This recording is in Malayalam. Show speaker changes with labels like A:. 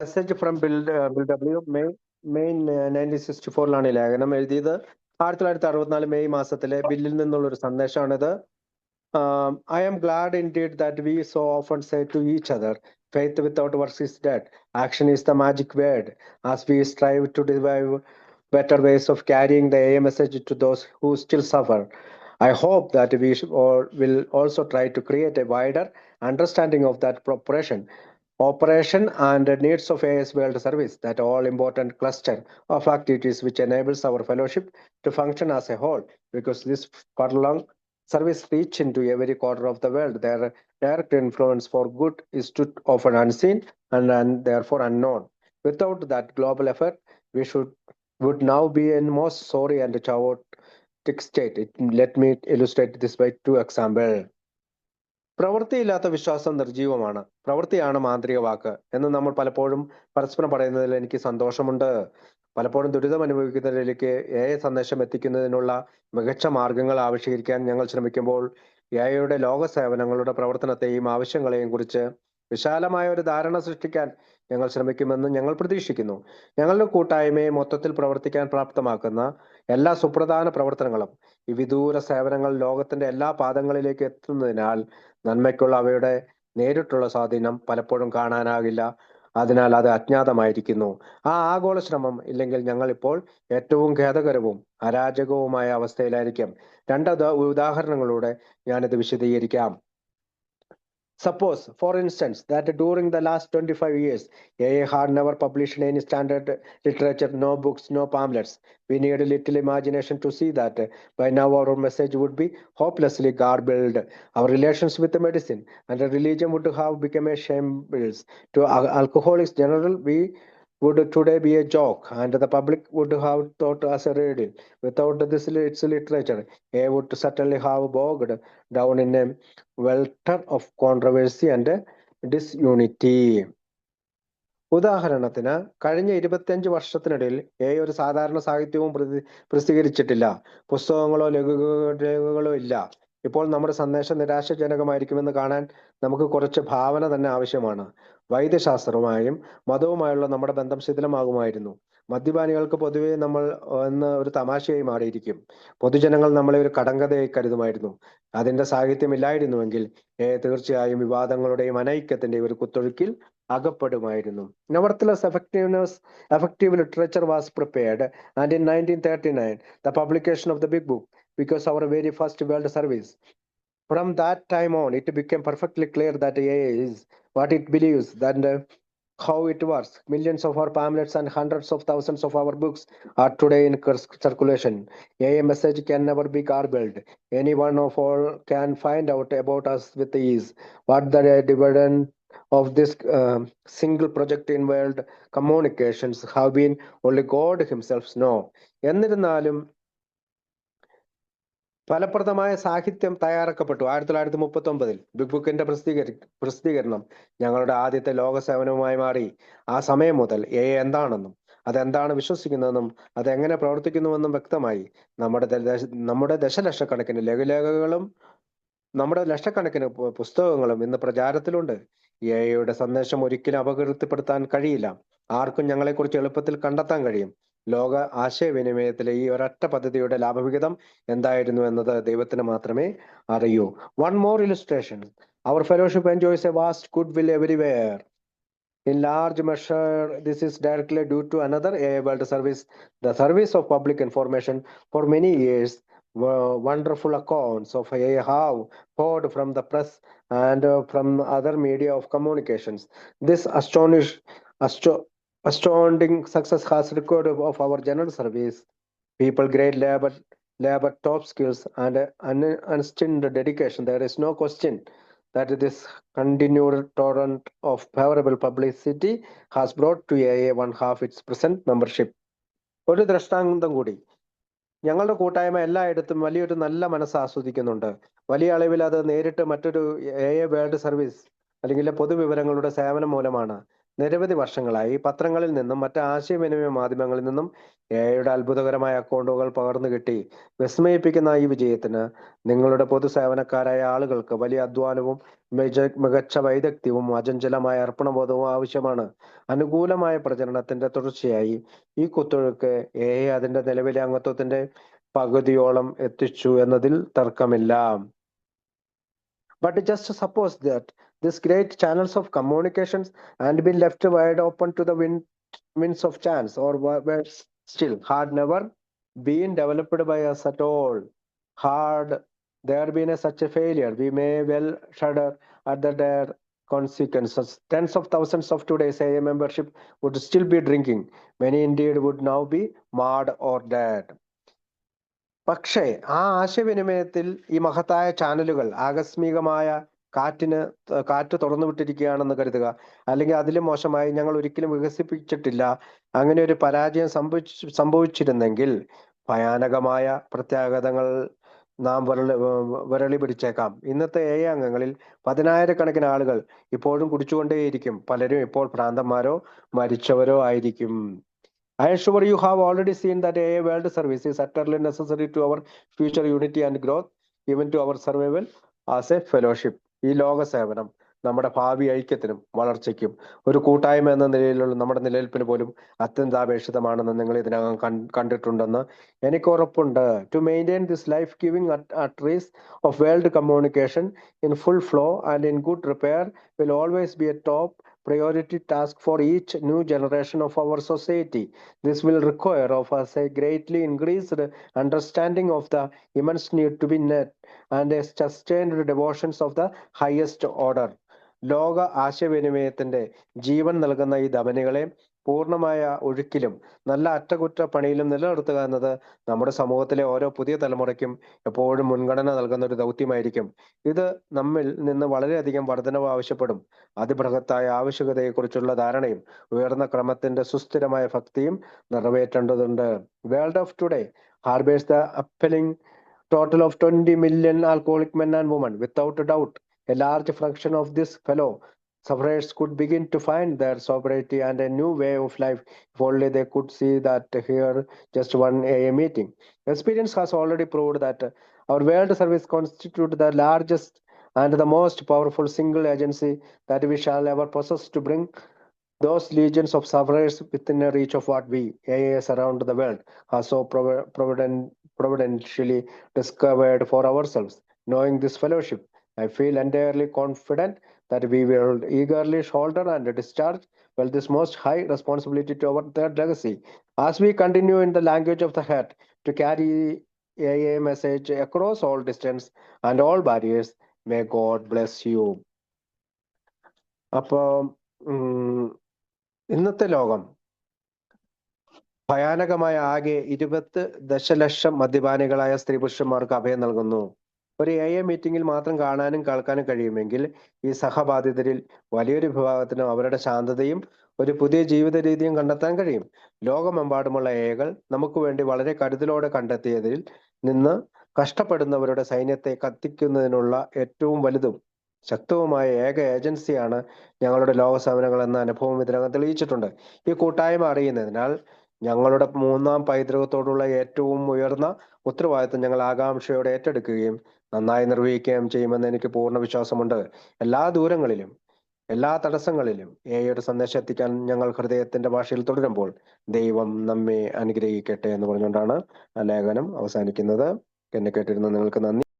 A: Message from bill W May 1964 ലേഖനം എഴുതിയത്. 1964 മെയ് മാസത്തിലെ ബില്ലിൽ നിന്നുള്ള ഒരു സന്ദേശമാണിത്. I am glad indeed that we so often say to each other, faith without works is dead. Action is the magic word. As we strive to devise better ways of carrying the AA message to those who still suffer, I hope that we will also try to create a wider understanding of that proportion operation and needs of AS World Service, that all important cluster of activities which enables our fellowship to function as a whole, because this furlong service reach into every quarter of the world. Their direct influence for good is too often unseen and therefore unknown. Without that global effort, we would now be in most sorry and chaotic state. Let me illustrate this by two examples. പ്രവൃത്തിയില്ലാത്ത വിശ്വാസം നിർജീവമാണ്, പ്രവൃത്തിയാണ് മാന്ത്രിക വാക്ക് എന്ന് നമ്മൾ പലപ്പോഴും പരസ്പരം പറയുന്നതിൽ എനിക്ക് സന്തോഷമുണ്ട്. പലപ്പോഴും ദുരിതം അനുഭവിക്കുന്നവരിലേക്ക് സന്ദേശം എത്തിക്കുന്നതിനുള്ള മികച്ച മാർഗങ്ങൾ ആവിഷ്കരിക്കാൻ ഞങ്ങൾ ശ്രമിക്കുമ്പോൾ യുടെ ലോക സേവനങ്ങളുടെ പ്രവർത്തനത്തെയും ആവശ്യങ്ങളെയും കുറിച്ച് വിശാലമായ ഒരു ധാരണ സൃഷ്ടിക്കാൻ ഞങ്ങൾ ശ്രമിക്കുമെന്ന് ഞങ്ങൾ പ്രതീക്ഷിക്കുന്നു. ഞങ്ങളുടെ കൂട്ടായ്മയെ മൊത്തത്തിൽ പ്രവർത്തിക്കാൻ പ്രാപ്തമാക്കുന്ന എല്ലാ സുപ്രധാന പ്രവർത്തനങ്ങളും ഈ വിദൂര സേവനങ്ങൾ ലോകത്തിന്റെ എല്ലാ പാദങ്ങളിലേക്ക് എത്തുന്നതിനാൽ നന്മയ്ക്കുള്ള അവയുടെ നേരിട്ടുള്ള സ്വാധീനം പലപ്പോഴും കാണാനാകില്ല. അതിനാൽ അത് അജ്ഞാതമായിരിക്കുന്നു. ആ ആഗോള ശ്രമം ഇല്ലെങ്കിൽ ഞങ്ങൾ ഇപ്പോൾ ഏറ്റവും ഖേദകരവും അരാജകവുമായ അവസ്ഥയിലായിരിക്കും. രണ്ട് ഉദാഹരണങ്ങളിലൂടെ ഞാനിത് വിശദീകരിക്കാം. Suppose, for instance, that during the last 25 years, AA had never published any standard literature, no books, no pamphlets. We need little imagination to see that by now our message would be hopelessly garbled. Our relations with the medicine and the religion would have become a shambles. To alcoholics general, we would today be a joke, and the public would have thought us a riddle. Without its literature, AA would certainly have bogged down in a welter of controversy and disunity. ഉദാഹരണത്തിന്, കഴിഞ്ഞ 25 വർഷത്തിനിടയിൽ ഒരു സാധാരണ സാഹിത്യവും പ്രസിദ്ധീകരിച്ചിട്ടില്ല. പുസ്തകങ്ങളോ ലഘുലേഖകളോ ഇല്ല. ഇപ്പോൾ നമ്മുടെ സന്ദേശം നിരാശാജനകമായിരിക്കുമെന്ന് കാണാൻ നമുക്ക് കുറച്ച് ഭാവന തന്നെ ആവശ്യമാണ്. വൈദ്യശാസ്ത്രവുമായും മതവുമായുള്ള നമ്മുടെ ബന്ധം ശിഥിലമാകുമായിരുന്നു. മദ്യപാനികൾക്ക് പൊതുവെ നമ്മൾ ഒരു തമാശയായി മാറിയിരിക്കും. പൊതുജനങ്ങൾ നമ്മളെ ഒരു കടങ്കഥയായി കരുതുമായിരുന്നു. അതിന്റെ സാഹിത്യമില്ലായിരുന്നുവെങ്കിൽ തീർച്ചയായും വിവാദങ്ങളുടെയും അനൈക്യത്തിന്റെയും ഒരു കുത്തൊഴുക്കിൽ അകപ്പെടുമായിരുന്നു. Nevertheless, effective literature was prepared, and in 1939, the publication of the Big Book because our very first world service. From that time on, it became perfectly clear that AA is what it believes, and how it works. Millions of our pamphlets and hundreds of thousands of our books are today in circulation. AA message can never be garbled. Any one of all can find out about us with ease. What the dividend of this single project in world communications have been, only God himself know. എന്നിരുന്നാലും ഫലപ്രദമായ സാഹിത്യം തയ്യാറാക്കപ്പെട്ടു. 1939 ബിഗ് ബുക്കിന്റെ പ്രസിദ്ധീകരണം ഞങ്ങളുടെ ആദ്യത്തെ ലോക സേവനവുമായി മാറി. ആ സമയം മുതൽ എന്താണെന്നും അതെന്താണ് വിശ്വസിക്കുന്നതെന്നും അതെങ്ങനെ പ്രവർത്തിക്കുന്നുവെന്നും വ്യക്തമായി. നമ്മുടെ ദശലക്ഷക്കണക്കിന് ലഘുലേഖകളും നമ്മുടെ ലക്ഷക്കണക്കിന് പുസ്തകങ്ങളും ഇന്ന് പ്രചാരത്തിലുണ്ട്. യുടെ സന്ദേശം ഒരിക്കലും അപകീർത്തിപ്പെടുത്താൻ കഴിയില്ല. ആർക്കും ഞങ്ങളെക്കുറിച്ച് എളുപ്പത്തിൽ കണ്ടെത്താൻ കഴിയും. ലോക ആശയവിനിമയത്തിലെ ഈ ഒരൊറ്റ പദ്ധതിയുടെ ലാഭവിഹിതം എന്തായിരുന്നു എന്നത് ദൈവത്തിന് മാത്രമേ അറിയൂ. One more illustration. Our fellowship enjoys a vast goodwill everywhere. In large measure, this is directly due to another AA World Service, the service of public information. For many years, wonderful accounts of AA have poured from the press and from other media of communications. This astounding success has recorded of our general service. People, great labor, top skills, and unstinted dedication. There is no question that this continued torrent of favorable publicity has brought to AA one half its present membership. ഒരു ദൃഷ്ടാന്തം കൂടി. ഞങ്ങളുടെ കൂട്ടായ്മ എല്ലായിടത്തും വലിയൊരു നല്ല മനസ്സ് ആസ്വദിക്കുന്നുണ്ട്. വലിയ അളവിൽ അത് നേരിട്ട് മറ്റൊരു AA വേൾഡ് സർവീസ് അല്ലെങ്കിൽ പൊതുവിവരങ്ങളുടെ സേവനം മൂലമാണ്. നിരവധി വർഷങ്ങളായി പത്രങ്ങളിൽ നിന്നും മറ്റ് ആശയവിനിമയ മാധ്യമങ്ങളിൽ നിന്നും എഐയുടെ അത്ഭുതകരമായ അക്കൗണ്ടുകൾ പകർന്നു കിട്ടി. വിസ്മയിപ്പിക്കുന്ന ഈ വിജയത്തിന് നിങ്ങളുടെ പൊതുസേവനക്കാരായ ആളുകൾക്ക് വലിയ അധ്വാനവും മികച്ച വൈദഗ്ധ്യവും അചഞ്ചലമായ അർപ്പണബോധവും ആവശ്യമാണ്. അനുകൂലമായ പ്രചരണത്തിന്റെ തുടർച്ചയായി ഈ കുത്തൊഴുക്ക് എഐ അതിന്റെ നിലവിലെ അംഗത്വത്തിന്റെ പകുതിയോളം എത്തിച്ചു എന്നതിൽ തർക്കമില്ല. But just suppose that these great channels of communications and been left wide open to the winds of chance, or were still had never been developed by us at all. Had there been such a failure, we may well shudder at the dire consequences. Tens of thousands of today's AA membership would still be drinking. Many indeed would now be marred or dead. പക്ഷേ ആ ആശയവിനിമയത്തിൽ ഈ മഹത്തായ ചാനലുകൾ ആകസ്മികമായ കാറ്റ് തുറന്നു വിട്ടിരിക്കുകയാണെന്ന് കരുതുക. അല്ലെങ്കിൽ അതിലും മോശമായി ഞങ്ങൾ ഒരിക്കലും വികസിപ്പിച്ചിട്ടില്ല. അങ്ങനെ ഒരു പരാജയം സംഭവിച്ചിരുന്നെങ്കിൽ ഭയാനകമായ പ്രത്യാഘാതങ്ങൾ നാം വിരളി പിടിച്ചേക്കാം. ഇന്നത്തെ AI അംഗങ്ങളിൽ 10,000-കണക്കിന് ആളുകൾ ഇപ്പോഴും കുടിച്ചുകൊണ്ടേയിരിക്കും. പലരും ഇപ്പോൾ ഭ്രാന്തന്മാരോ മരിച്ചവരോ ആയിരിക്കും. I am sure you have already seen that AA World Service is utterly necessary to our future unity and growth, even to our survival as a fellowship. ഈ ലോക സേവനം നമ്മുടെ ഭാവി ഐക്യത്തിനും വളർച്ചയ്ക്കും ഒരു കൂട്ടായ്മ എന്ന നിലയിലുള്ള നമ്മുടെ നിലനിൽപ്പിന് പോലും അത്യന്താപേക്ഷിതമാണെന്ന് നിങ്ങൾ ഇതിനകം കണ്ടിട്ടുണ്ടെന്ന് എനിക്ക് ഉറപ്പുണ്ട്. To maintain this life-giving arteries of world communication in full flow and in good repair will always be a top priority task for each new generation of our society. This will require of us a greatly increased understanding of the immense need to be met and a sustained devotions of the highest order. ലോക ആശയവിനിമയത്തിന്റെ ജീവൻ നൽകുന്ന ഈ ധമനികളെ പൂർണ്ണമായ ഒഴുക്കിലും നല്ല അറ്റകുറ്റപ്പണിയിലും നിലനിർത്തുക എന്നത് നമ്മുടെ സമൂഹത്തിലെ ഓരോ പുതിയ തലമുറയ്ക്കും എപ്പോഴും മുൻഗണന നൽകുന്ന ഒരു ദൗത്യമായിരിക്കും. ഇത് നമ്മിൽ നിന്ന് വളരെയധികം വർധനവ് ആവശ്യപ്പെടും. അതിബൃഹത്തായ ആവശ്യകതയെക്കുറിച്ചുള്ള ധാരണയും ഉയർന്ന ക്രമത്തിന്റെ സുസ്ഥിരമായ ഭക്തിയും നിറവേറ്റേണ്ടതുണ്ട്. World of today harbours the appalling total of 20 million alcoholic men and women. Without a doubt, a large fraction of this fellow sufferers could begin to find their sobriety and a new way of life if only they could see that here just one AA meeting. Experience has already proved that our world service constitutes the largest and the most powerful single agency that we shall ever possess to bring those legions of sufferers within a reach of what we, AAs around the world, have so providentially discovered for ourselves. Knowing this fellowship, I feel entirely confident that we will eagerly shoulder and discharge well this most high responsibility to our third legacy. As we continue in the language of the heart to carry AA message across all distance and all barriers, may God bless you. അപ്പോൾ ഇന്നത്തെ ലോകം ഭയാനകമായ ആകെ 20 ദശലക്ഷം മദ്യപാനികളായ സ്ത്രീ പുരുഷന്മാർക്ക് അഭയം നൽകുന്നു. ഒരു AA മീറ്റിംഗിൽ മാത്രം കാണാനും കേൾക്കാനും കഴിയുമെങ്കിൽ ഈ സഹബാധിതരിൽ വലിയൊരു വിഭാഗത്തിന് അവരുടെ ശാന്തതയും ഒരു പുതിയ ജീവിത രീതിയും കണ്ടെത്താൻ കഴിയും. ലോകമെമ്പാടുമുള്ള AAകൾ നമുക്ക് വേണ്ടി വളരെ കരുതലോടെ കണ്ടെത്തിയതിൽ നിന്ന് കഷ്ടപ്പെടുന്നവരുടെ സൈന്യത്തെ കത്തിക്കുന്നതിനുള്ള ഏറ്റവും വലുതും ശക്തവുമായ ഏക ഏജൻസിയാണ് ഞങ്ങളുടെ ലോക സേവനങ്ങൾ എന്ന അനുഭവം ഇതിനകം തെളിയിച്ചിട്ടുണ്ട്. ഈ കൂട്ടായ്മ അറിയുന്നതിനാൽ ഞങ്ങളുടെ മൂന്നാം പൈതൃകത്തോടുള്ള ഏറ്റവും ഉയർന്ന ഉത്തരവാദിത്വം ഞങ്ങൾ ആകാംക്ഷയോടെ ഏറ്റെടുക്കുകയും നന്നായി നിർവഹിക്കുകയും ചെയ്യുമെന്ന് എനിക്ക് പൂർണ്ണ വിശ്വാസമുണ്ട്. എല്ലാ ദൂരങ്ങളിലും എല്ലാ തടസ്സങ്ങളിലും AAയുടെ സന്ദേശം എത്തിക്കാൻ ഞങ്ങൾ ഹൃദയത്തിന്റെ ഭാഷയിൽ തുടരുമ്പോൾ ദൈവം നമ്മെ അനുഗ്രഹിക്കട്ടെ എന്ന് പറഞ്ഞുകൊണ്ടാണ് ആ ലേഖനം അവസാനിക്കുന്നത്. എന്നെ കേട്ടിരുന്ന നിങ്ങൾക്ക് നന്ദി.